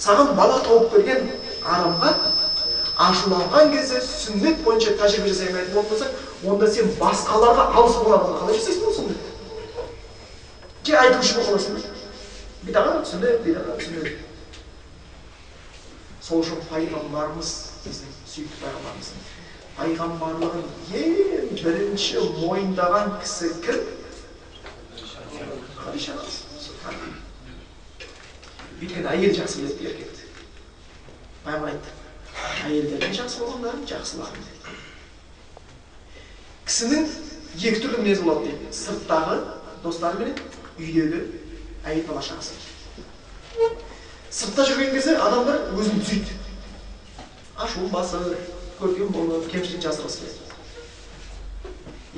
саған бала тауып берген адамға ашуланған кезде сүннет бойынша тәжірибе жасай алмайтын болсаң, онда сен басқаларға алыс болғанды қалай жасайсың ол сүннет? Же айтушы болып қаласың ба? Бидаға сүннет, бидаға сүннет. Сол үшін пайғамбарымыз, біздің сүйікті пайғамбарымыздың пайғамбарлығын ең бірінші мойындаған кісі кім? Хадиша анамыз. Өйткені әйел жақсы біледі еркекті. Пайғамбар айтты, әйелдерден жақсы болғандарын жақсыларын дейді. Кісінің екі түрлі мінезі болады дейді. Сырттағы достарымен, үйдегі әйел бала шағасы. Сыртта жүрген кезде адамдар өзін түзейді. Ашуын басыр, көркем болып, кемшілік жасырғысы келеді.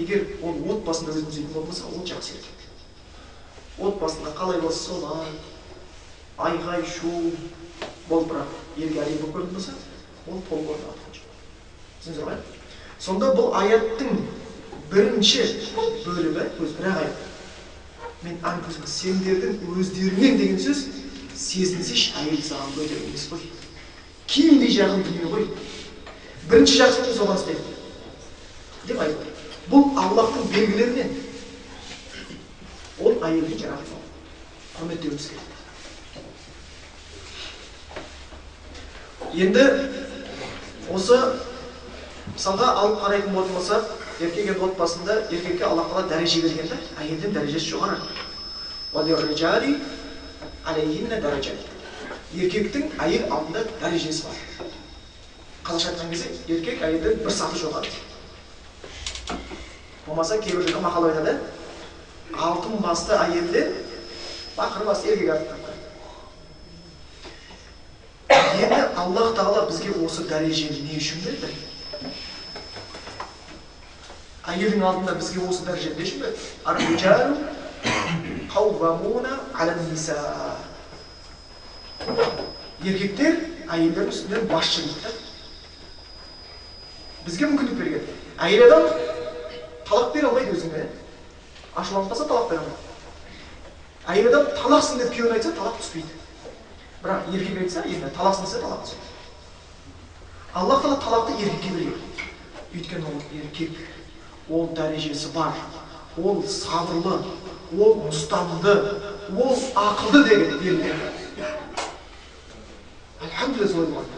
Егер ол отбасында өзін түзейтін болмаса, ол жақсы еркек. Отбасында қалай болса солай, айғай шу болып бірақ елге әдемі болып көрінетін болса, ол толық атқан жоқ. Түсіндіңіздер ме? Сонда бұл аяттың бірінші бөлігі, бірақ айт. Мен анкүзім, сендердің өздеріңнен деген сөз сезінсеш, әйел саған бөлек емес қой. Киімдей жағын дүние ғой. Бірінші жақсылықты соған істейді. Деп айтты. Бұл Аллахтың белгілерінен. Ол әйелдің жаратылуы. Құрметтеуіміз керек. Енді осы мысалға алып қарайтын болатын болса, еркек отбасында еркекке Аллах Тағала дәреже берген де, әйелдің дәрежесі жоғары. Уалирриджали алейхинна даражат. Еркектің әйел алдында дәрежесі бар. Қазақша айтқан кезде еркек әйелден бір саты жоғары. Болмаса кейбіреулер мақал айтады, алтын басты әйелден бақыр басты еркек артық. Енді Аллах Тағала бізге осы дәрежені не үшін берді? Әйелдің алдында бізге осы дәрежені не үшін берді? Ар-риджалу қаувамуна ала-ниса. Еркектер әйелдердің үстінен басшы дейді. Бізге мүмкіндік берген. Әйел адам талақ бере алмайды өзіңе. Ашуланып қалса талақ бере алмайды. Әйел адам талақсың деп күйеуіне айтса талақ түспейді. Бірақ еркек айтса, енді талақсың десе талақ түспейді. Аллах Тағала талақты еркекке берген. Өйткені ол еркек, ол дәрежесі бар, ол сабырлы, ол ұстамды, ол ақылды деген белгілер. Әлхамдулилля солай болады.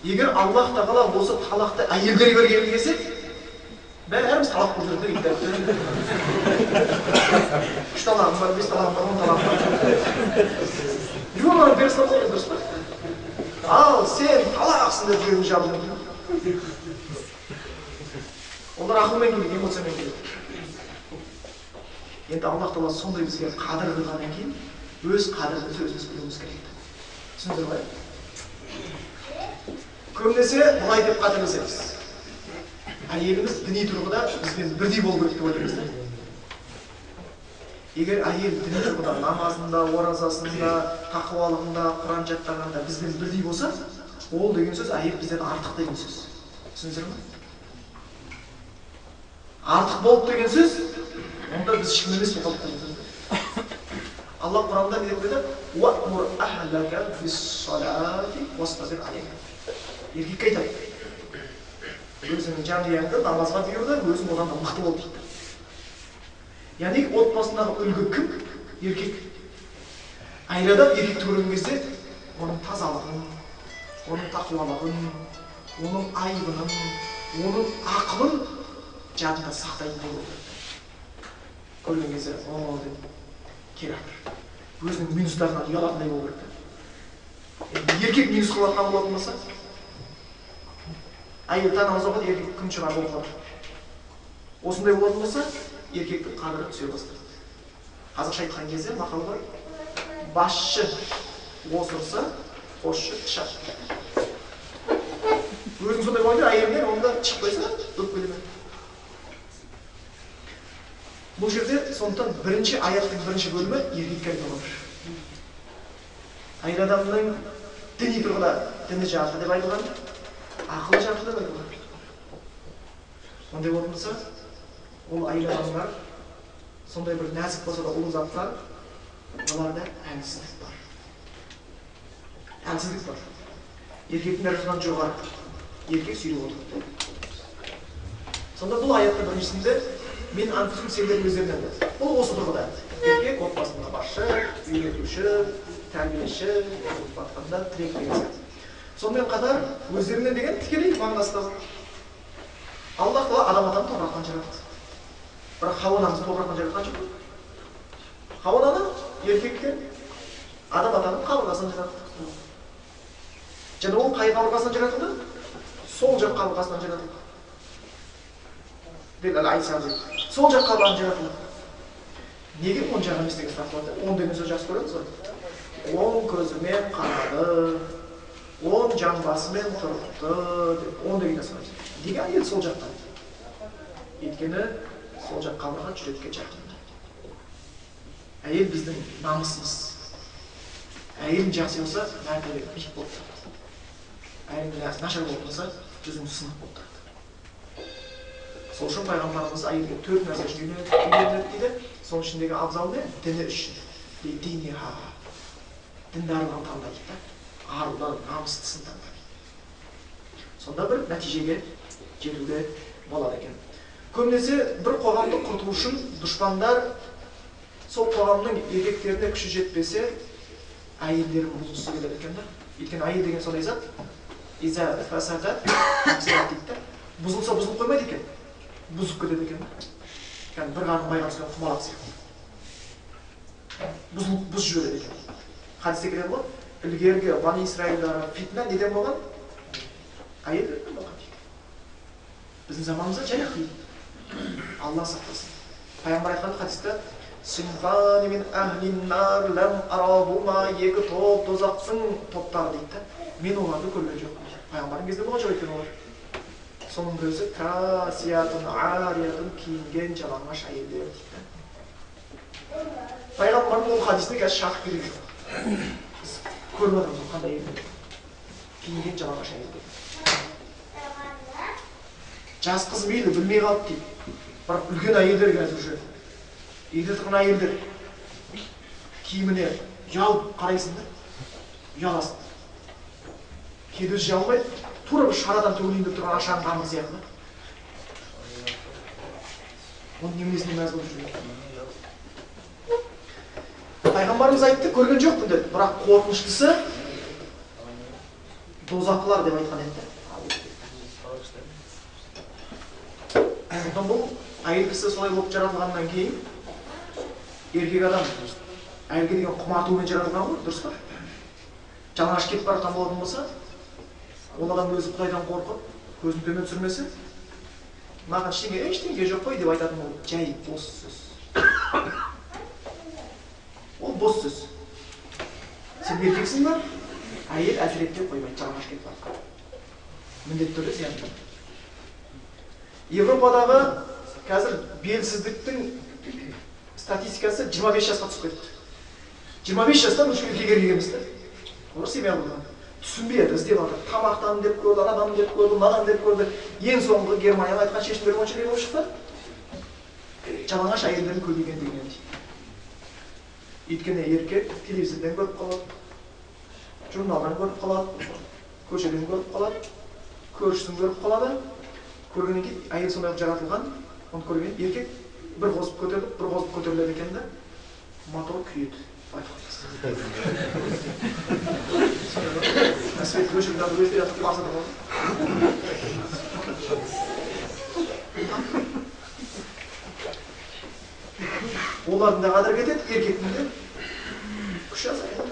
Егер Аллах Тағала осы талақты әйелдерге берген кезде, бәріміз талақ болып жүрді дейді. 3 талағым бар, 5 талағым бар, 10 талағым бар. Юрманы берістен қойды дұрыс па? Ал сен талақсың деп жүрген жабылды. Олар ақылмен келеді, эмоциямен келеді. Енді Аллах Тағала сондай бізге қадір қылғаннан кейін, өз қадірімізді өзіміз білуіміз керек. Түсіндіңіздер ме? Көбінесе бұлай деп қателесеміз. Әйеліміз діни тұрғыда бізбен бірдей болу керек деп ойлаймыз. Егер әйел діни тұрғыда намазында, оразасында, тақуалығында, Құран жаттағанда бізбен бірдей болса, ол деген сөз әйел бізден артық деген сөз. Түсіндіңіздер ме? Артық болып деген сөз, онда біз ешкім емес болып қалдық деген сөз. Аллах Құранда не деп қойды? «Уә'мур әхләка бис-салати уастабир алейха». Еркекке айтады. Өзіңнің жанұяңды намазға бұйырды, өзің одан да мықты бол дейді. Яғни отбасындағы үлгі кім? Еркек. Әйел адам еркекті көрген кезде оның тазалығын, оның тақуалығын, оның айыбының, оның ақылын жадында сақтайтын болу керек. Көрген кезде, о деп кері жатыр. Өзінің минустарынан ұялатындай болу керек. Еркек минус қылатқан болатын болса, әйел намаз оқыды, еркек күн шығар болып қалады. Осындай болатын болса, еркектің қадірі түсе бастайды. Қазақша айтқан кезде мақал бар, басшы осырса, қосшы тышады. Өзің сондай болғанда әйелден онда шықпайса, өкпелеме. Бұл жерде сондықтан бірінші аяттың бірінші бөлімі еркекке айтылып отыр. Әйел адамның діни тұрғыда діні жарты деп айтылған, ақылы жарты деп айтылған. Ондай болатын болса, ол әйел адамдар сондай бір нәзік болса да ұлы заттар, оларда әнсіздік бар. Әлсіздік бар. Еркектің дәрежесінен жоғары. Еркек сүйреп отыр. Сонда бұл аятта біріншісінде мен анфусум сендердің өздеріңнен деді. Бұл осы тұрғыда. Еркек отбасында басшы, үйретуші, тәрбиеші, батқанда тірек деген сияқты. Сонымен қатар өздеріңнен деген тікелей мағынасы бар. Аллах Тағала адам атаны топырақтан жаратты. Бірақ Хауа анамызды топырақтан жаратқан жоқ. Хауа ана еркектен адам атаның қабырғасынан жаратты. Және ол қай қабырғасынан жаратылды? Сол жақ қабырғасынан жаратылды. Сол жақ қабырғасынан жаратылды. Неге оң жақ емес деген сұрақ болады? Оң деген сөз жақсы көреміз ғой. Оң көзімен қарады, оң жамбасымен тұрыпты деп оң деген сөз. Неге әйел сол жақтан? Өйткені сол жақ қабырға жүрекке жақын. Әйел біздің намысымыз. Әйелің жақсы болса, мәртебе биік болып тұрады. Әйелің нашар болып тұрса, жүзің сынық болып тұрады. Сол үшін пайғамбарымыз әйелге 4 нәрсе үшін үйленеді дейді. Соның ішіндегі абзал не? Діні үшін. Діндарлығын таңдайды да. Арулы, намыстысын таңдайды. Сонда бір нәтижеге жетуге болады екен. Көбінесе бір қоғамды құрту үшін дұшпандар сол қоғамның еркектеріне күші жетпесе, әйелдерін бұзғысы келеді екен да. Өйткені әйел деген сондай зат, бұзылса бұзылып қоймайды екен. Бұзып кетеді екен. Яғни бір қарын байға түскен құмалақ сияқты. Бұз жібереді екен. Хадисте келеді ғой, ілгергі Бани Исраилдары фитна неден болған? Әйелдерден болған дейді. Біздің заманымызда жайық дейді. Алла сақтасын. Пайғамбар айтқан хадисте, «Синфани мин ахлин нар лам арахума» екі топ тозақтың топтары дейді. Мен оларды көрген жоқпын. Пайғамбардың кезінде болған жоқ екен олар. Соның өзі касиятын, ариятын киінген жалаңаш әйелдер дейді. Пайғамбардың ол хадисіне қазір шақырып керек жоқ. Біз көріп отырмыз қандай әйелдер. Киінген жалаңаш әйелдер. Жас қыз мейлі білмей қалды дейді. Бірақ үлкен әйелдер қазір уже. Үйде тұрған әйелдер киіміне ұялып қарайсың да, ұяласың. Кейде өзі ұялмайды, тура бір шарадан төгілейін деп тұрған ашаң қамыр сияқты. Оның неменесіне мәз болып жүрген. Пайғамбарымыз айтты, көрген жоқпын деді, бірақ қорқыныштысы дозақылар деп айтқан еді. Сондықтан бұл әйел кісі солай болып жаратылғаннан кейін еркек адам әйелге деген құмартумен жаратылған ғой, дұрыс па? Жалаңаш кетіп бара жатқан болатын болса, ол адам өзі Құдайдан қорқып, көзін төмен түсірмесе, маған ештеңе жоқ қой деп айтатын ол жай бос сөз. Ол бос сөз. Сен еркексің ба? Әйел әсіреттеп қоймайды, жалаңаш кетіп бара. Міндетті түрде зиян. Европадағы қазір белсіздіктің статистикасы 25 жасқа түсіп кетті. 25 жастан уже еркек еркек да. Орыс емей алған. Түсінбеді, іздеп алды. Тамақтан деп көрді, анадан деп көрді, мынадан деп көрді. Ең соңғы Германияға айтқан шешімдер бойынша не болып шықты? Жалаңаш әйелдердің көбейгендігінен дейді. Өйткені еркек телевизордан көріп қалады, журналдан көріп қалады, көшеден көріп қалады, көршісін көріп қалады. Көргеннен кейін әйел сондай жаратылған, оны көрген еркек бір қосып көтеріліп, бір қосып көтеріледі екен да, мотор күйеді. Әсвет көшімді өздері атып басады ғой. Олардың да қадір кетеді, еркектің де күші азаяды.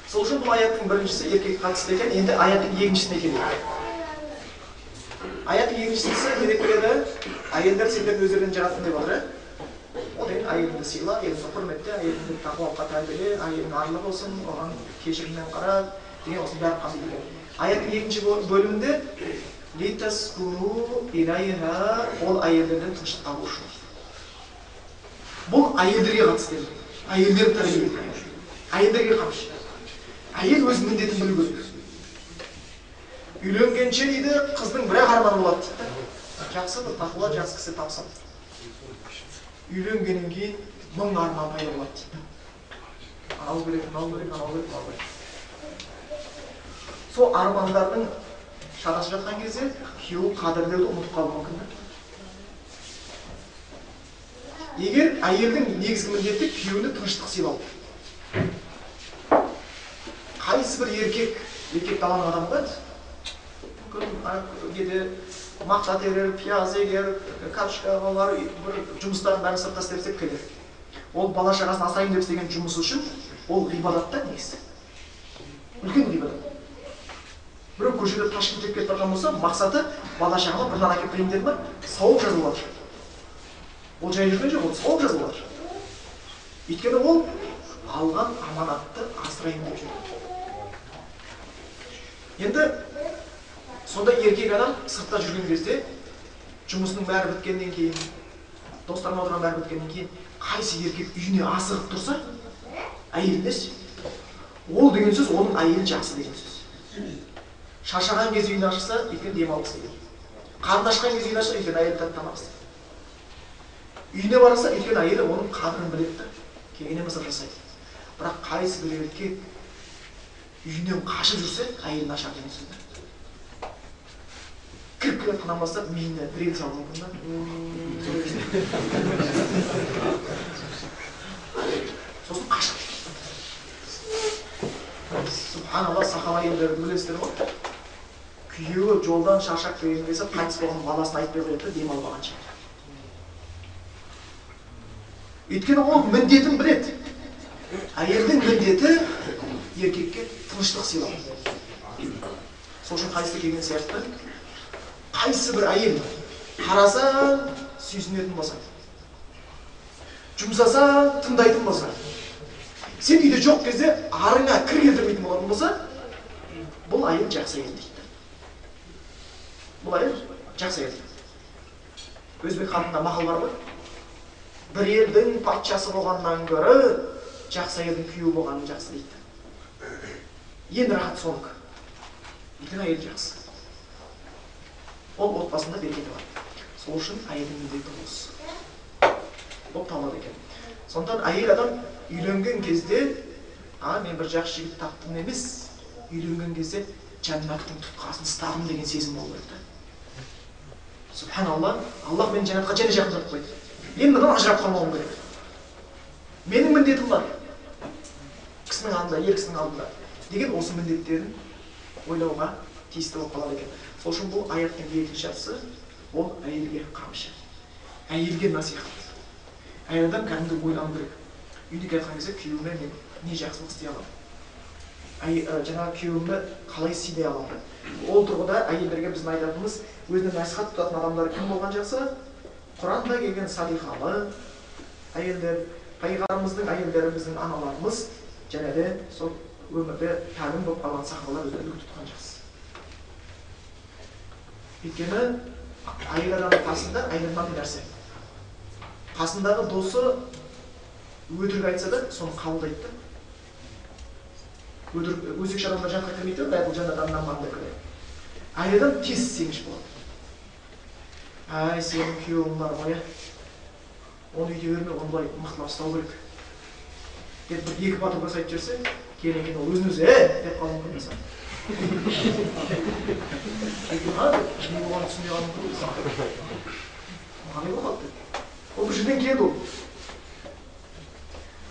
Сол үшін бұл аяттың біріншісі еркекке қатысты екен, енді аяттың екіншісіне келеді. Аяттың екіншісі не деп келеді? Әйелдер сендердің өздерінен жараттым деп отыр. Ол деген әйеліңді сыйла, әйеліңді құрметте, әйеліңді тақуалыққа тәрбиеле, әйелің арлы болсын, оған кешіріммен қара деген осының бәрі қамтылып келеді. Аяттың екінші бөлімінде литаскуну илайха, ол әйелдерден тыныштық табу үшін. Бұл әйелдерге қатысты. Әйелдер тәрбиелейді. Әйелдерге қамшы. Әйел өз міндетін білу керек. Үйленгенше дейді, қыздың бір арманы болады дейді. Жақсы бір тақуа жас кісі тапсам. Үйленгеннен кейін мың арман пайда болады дейді. анау керек, анау керек, анау керек, анау керек. Сол армандардың шатасып жатқан кезде күйеуі қадірлеуді ұмытып қалуы мүмкін. Егер әйелдің негізгі міндеті күйеуіне тыныштық сыйлау. Қайсы бір еркек даланың адамы ғой. Мүмкін мақта терер, пияз егер, картошка балалар бір жұмыстарын бәрін сыртта істеп келер. Ол бала шағасын асырайын деп істеген жұмысы үшін ол ғибадатта негізі. Үлкен ғибадат. Біреу көшеде ташкент жеп кетіп барған болса, мақсаты бала шағама бір нан әкеліп берейін деді ме, сауап жазылып жатыр. Ол жай жүрген жоқ, ол сауап жазылып жатыр. Өйткені ол алған аманатты асырайын деп жүр. Енді сондай еркек адам сыртта жүрген кезде, жұмысының бәрі біткеннен кейін, достарына отырған бәрі біткеннен кейін, қайсы еркек үйіне асығып тұрса, әйелінес, ол деген сөз оның әйелі жақсы деген сөз. Шаршаған кезде үйіне ашықса, екен демалғысы келеді. Қарны ашқан кезде үйіне ашса, екен әйелі тамақ істейді. Үйіне барса, екен әйелі оның қадірін біледі, кеңіне мысыр жасайды. Бірақ қайсы бір еркек үйінен қашып жүрсе, әйелін ашар деген сөз. Кіріп келіп қынан бастап, миына бірел салу мүмкін ба? Сосын қашып. Субханалла, сахаба әйелдерді білесіздер ғой. Күйеуі жолдан шаршап келген кезде қайтыс болған баласын айтпай қояды, демалмағанша. Өйткені ол міндетін біледі. Әйелдің міндеті еркекке тыныштық сыйлау. Сол үшін қайсы келген сияқты, қайсы бір әйел қарасаң сүйсінетін болса, жұмсасаң тыңдайтын болса, сен үйде жоқ кезде арыңа кір келтірмейтін болатын болса, бұл әйел жақсы әйел дейді. Бұл әйел жақсы әйел. Өзбек халқында мақал бар ғой. Бір елдің патшасы болғаннан гөрі жақсы әйелдің күйеуі болғанын жақсы дейді. Ең рахат соныкі. Өйткені әйел жақсы. Ол отбасында берекеті бар. Сол үшін әйелдің міндеті осы. Болып табылады екен. Сондықтан әйел адам үйленген кезде, мен бір жақсы жігіт таптым емес, үйленген кезде жәннаттың тұтқасын ұстадым деген сезім болу керек. Субханалла, Аллах мені жәннатқа және жақындатып қойды. Мен мындан ажырап қалмауым керек. Менің міндетім бар. Кісінің алдында, ер кісінің алдында. Деген осы міндеттерін ойлауға тиісті болып қалады екен. Сол үшін бұл аяттың екінші жартысы, ол әйелге қамшы. Әйелге насихат. Әйел адам кәдімгі ойлану керек. Үйде келген кезде күйеуіме мен не жақсылық істей аламын? Жаңағы күйеуімді қалай сыйлай аламын? Ол тұрғыда әйелдерге біздің айтатынымыз, өзіне насихат тұтатын адамдар кім болған жақсы? Құранда келген салихалы әйелдер, пайғамбарымыздың әйелдері біздің аналарымыз, және де сол өмірде тәлім болып қалған сахабалар өзіне үлгі тұтқан жақсы. Өйткені әйел адамның қасында әйел мынандай нәрсе. Қасындағы досы өтірік айтса да, соны қабылдайды. Өсекші адамдар жанға кірмейді, бұл жанат адамнан деп кіреді. Әйел адам тез сенгіш болады. Сенің күйеуің бар ғой, оны үйде өрме, оны былай мықтылап ұстау керек. Деп бір екі батырбас айтып жүрсе, кейін екен ол өзін-өзі деп қалуы мүмкін болса. Не болғанын түсінбей қалуы мүмкін болса. Қандай болмады деп. Ол бір жерден келді ол.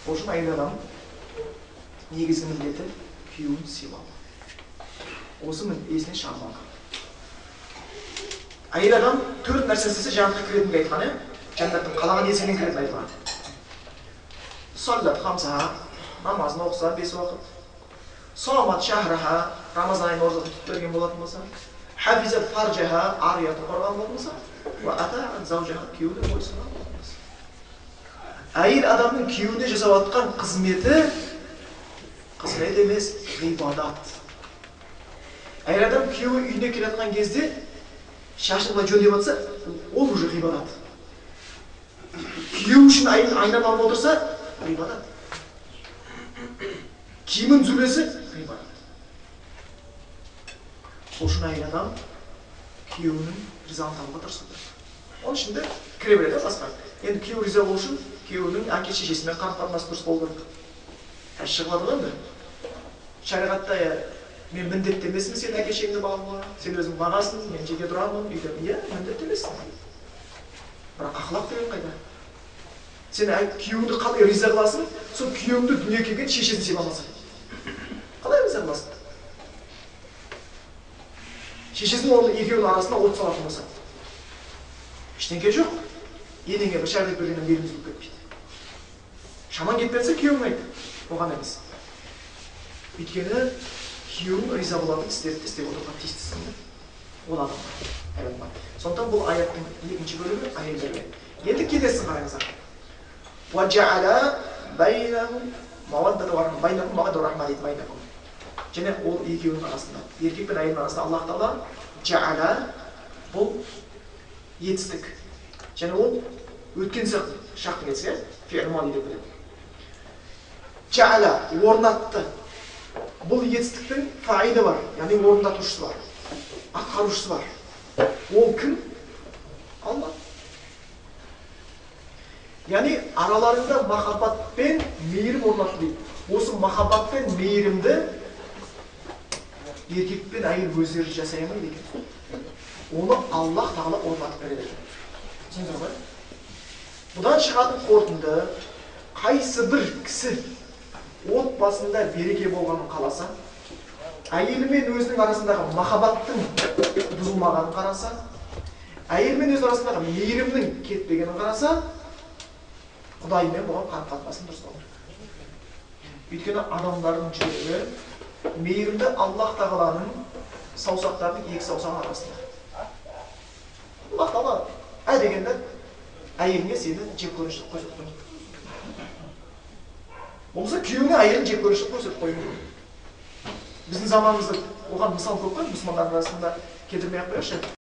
Сол үшін әйел адам негізгі міндеті күйеуін сыйлау. Осы есіне шығармаған. Әйел адам төрт нәрсе істесе жәннатқа кіретінін айтқан, жәннаттың қалаған есігінен кіретінін айтқан. Саллат хамса, намазын оқыса 5 уақыт. Сомат шахраха, Рамазан айының оразасын тұтып берген болатын болса, хафизат фаржаха, ар-ұятын қорған болатын болса, ва атаат заужаха, күйеуіне бойұсынған болатын болса. Әйел адамның күйеуіне жасап жатқан қызметі қызмет емес, ғибадат. Әйел адам күйеуі үйіне келе жатқан кезде шашын былай жөндеп жатса, ол уже ғибадат. Күйеу үшін айнап алып отырса, ғибадат. Киімін түзелесе, ғибадат. Сол үшін әйел адам күйеуінің ризалығын табуға тырысады. Оның ішінде кіре береді басқа. Енді күйеу риза болу үшін күйеуінің әке шешесімен қарым-қатынасы дұрыс болу керек. шығып жатыр енді. Шариғатта мен міндетті емеспін сен әке-шешеңді бағуға, сен өзің бағасың, мен жеке тұрамын, үйде. Иә, міндетті емессің. Бірақ ақылақ деген қайда? Сен күйеуіңді қалай риза қыласың, сол күйеуіңді дүниеге келген шешесін сыйламаса. Қалай риза қыласың? Шешесінің оның екеуінің арасында от салатын болса. Ештеңе жоқ. Енеңе бір шәкірт бергеннен беріміз болып кетпейді. Шаман кетпесе күйеуің айт, оған емес. Өйткені күйеуің риза болатын істерді істеп отыруға тиістісің. Ол адамға. Сондықтан бұл аяттың екінші бөлігі әйелдерге. Енді келесін қараңыздар. وَجَعَلَ بَيْنَهُمْ مَوَدَّةً وَرَحْمَةً дейді бәйнәһүм. Және ол екеуінің арасында, еркек пен әйелдің арасында Аллах Тағала жаала бұл етістік. Және ол өткен шақтың етісі, фи'л мади деп біледі. Жаала орнатты. Бұл етістіктің фаилі бар, яғни орындатушысы бар, атқарушысы бар. Ол кім? Алла. Яғни араларында махаббат пен мейірім орнатты дейді. Осы махаббат пен мейірімді еркек пен әйел өздері жасай алмайды екен. Оны Аллах Тағала орнатып береді. Түсіндіңіз ғой? Бұдан шығатын қорытынды, қайсы бір кісі отбасында береке болғанын қаласа, әйелі мен өзінің арасындағы махаббаттың бұзылмағанын қараса, әйел мен өз арасындағы мейірімнің кетпегенін қараса, Құдаймен бұған қарым-қатынасын дұрыстау. Өйткені адамдардың жүрегі мейірімді Аллах Тағаланың саусақтарының екі саусағының арасында. Аллах Тағала дегенде әйеліне сені жек көрушілік көрсетіп қоймайды. Болса күйеуіне әйелін жек көрушілік көрсетіп қоймайды. Біздің заманымызда оған мысал көп қой, мұсылмандар арасында келтірмей ақ қояйықшы.